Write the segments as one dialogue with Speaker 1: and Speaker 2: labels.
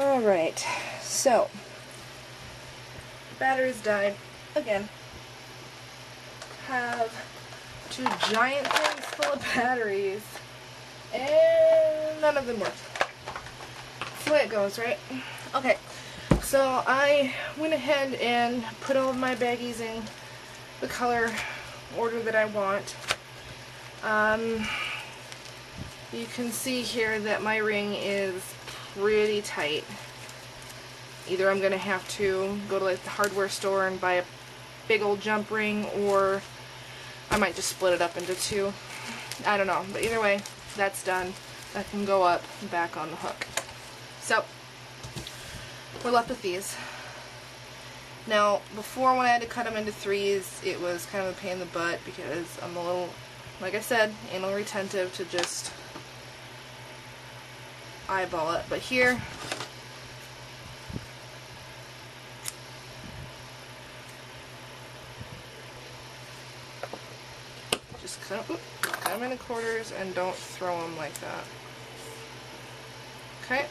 Speaker 1: Alright, so batteries died again. Have 2 giant things full of batteries and none of them work. That's the way it goes, right? Okay, so I went ahead and put all of my baggies in the color order that I want. You can see here that my ring is pretty tight. Either I'm going to have to go to like the hardware store and buy a big old jump ring, or I might just split it up into 2. I don't know, but either way, that's done. That can go up and back on the hook. So, we're left with these. Now, before when I had to cut them into 3s, it was kind of a pain in the butt because I'm a little, like I said, anal retentive to just eyeball it. But here, just cut them into quarters and don't throw them like that. Okay?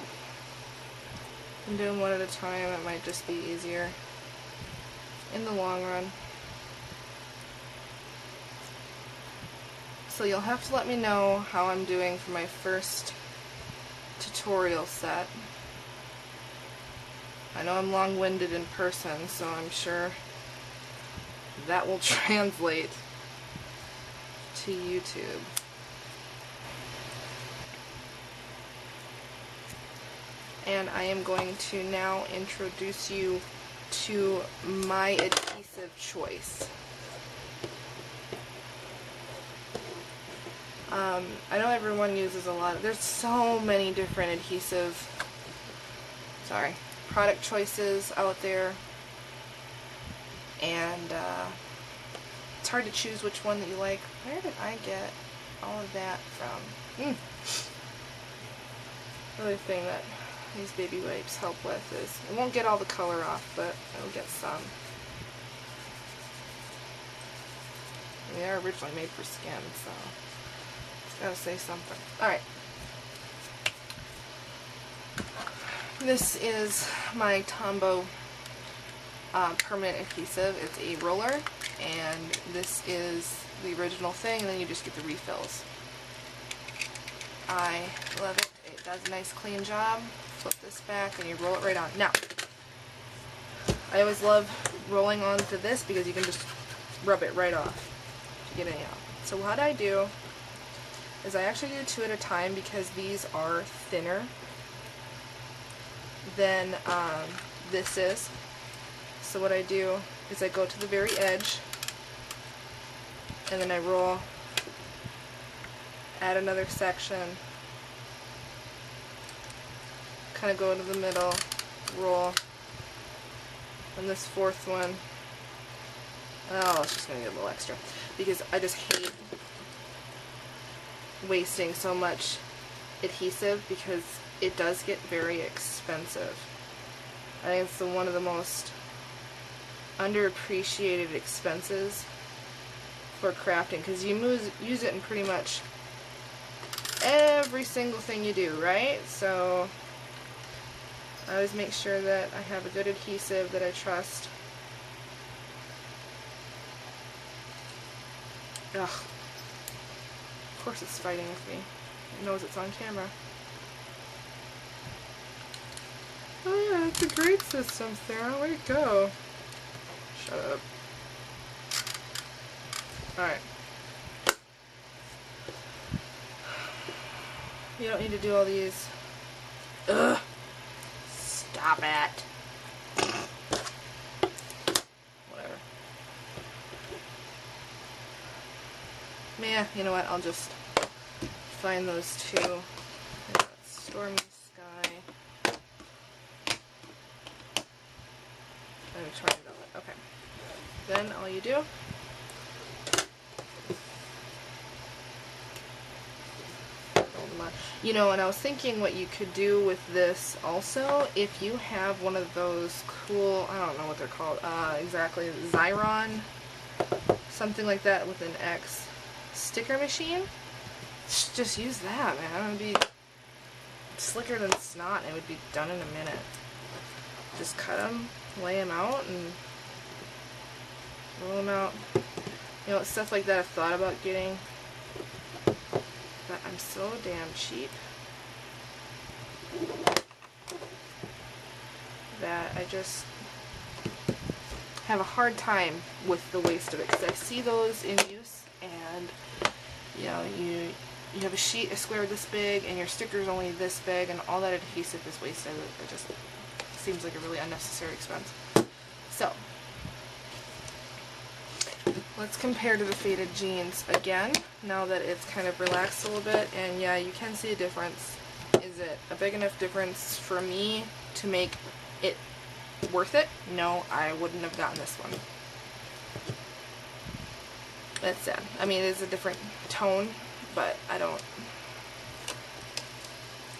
Speaker 1: I'm doing one at a time. It might just be easier in the long run. So you'll have to let me know how I'm doing for my first tutorial set. I know I'm long-winded in person, so I'm sure that will translate to YouTube. And I am going to now introduce you to my adhesive choice. I know everyone uses a lot. There's so many different product choices out there, and it's hard to choose which one that you like. Where did I get all of that from? Another thing that these baby wipes help with is, it won't get all the color off, but it'll get some. They are originally made for skin, so it's gotta say something. Alright. This is my Tombow permanent adhesive. It's a roller, and this is the original thing, and then you just get the refills. I love it. It does a nice clean job. Flip this back and you roll it right on. Now, I always love rolling onto this because you can just rub it right off to get any out. So what I do is I actually do 2 at a time because these are thinner than this is. So what I do is I go to the very edge and then I roll, add another section, kind of go into the middle, roll, and this 4th one, oh, it's just going to get a little extra, because I just hate wasting so much adhesive, because it does get very expensive. I think it's one of the most underappreciated expenses for crafting, because you use it in pretty much every single thing you do, right? So I always make sure that I have a good adhesive that I trust. Ugh. Of course it's fighting with me. It knows it's on camera. Oh yeah, it's a great system, Sarah. Way to go. Shut up. Alright. You don't need to do all these. Ugh. Stop it. Whatever. Yeah, you know what? I'll just find those 2. Stormy Sky. I'm trying to know it. Okay. Then all you do . You know, and I was thinking what you could do with this also, if you have one of those cool, I don't know what they're called, exactly, Xyron, something like that with an X sticker machine, just use that, man. It'd be slicker than snot, and it would be done in a minute. Just cut them, lay them out, and roll them out. You know, stuff like that I've thought about getting, but I'm so damn cheap that I just have a hard time with the waste of it, because I see those in use, and you know, you have a sheet, a square this big, and your sticker's only this big, and all that adhesive is wasted. It just seems like a really unnecessary expense. So let's compare to the faded jeans again, now that it's kind of relaxed a little bit, and yeah, you can see a difference. Is it a big enough difference for me to make it worth it? No, I wouldn't have gotten this one. That's sad. I mean, it is a different tone, but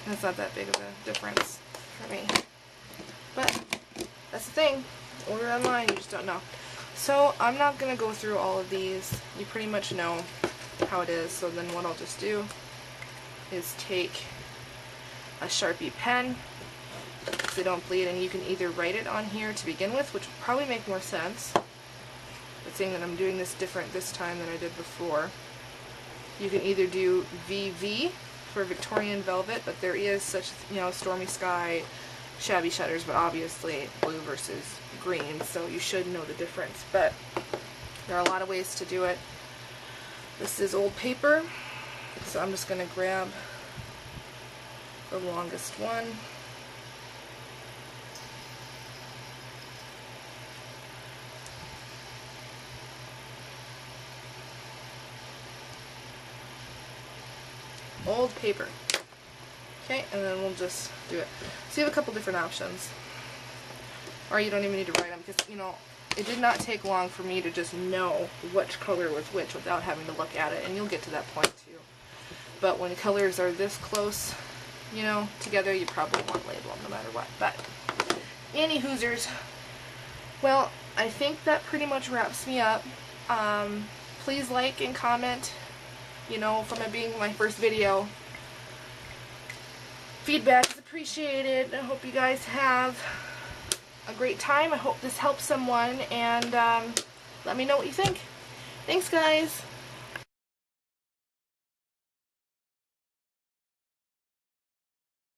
Speaker 1: that's not that big of a difference for me. But that's the thing. Order online, you just don't know. So I'm not going to go through all of these. You pretty much know how it is. So then what I'll just do is take a Sharpie pen so they don't bleed, and you can either write it on here to begin with, which would probably make more sense, but seeing that I'm doing this different this time than I did before. You can either do VV for Victorian Velvet, but there is such, you know, Stormy Sky, Shabby Shutters, but obviously blue versus green, so you should know the difference. But there are a lot of ways to do it. This is old paper, so I'm just going to grab the longest one. Old paper. Okay, and then we'll just do it. So you have a couple different options. Or you don't even need to write them, because, you know, it did not take long for me to just know which color was which without having to look at it, and you'll get to that point too. But when colors are this close, you know, together, you probably want to label them no matter what. But, any hoosers. Well, I think that pretty much wraps me up. Please like and comment, you know, from it being my first video. Feedback is appreciated. I hope you guys have a great time. I hope this helps someone, and let me know what you think. Thanks, guys.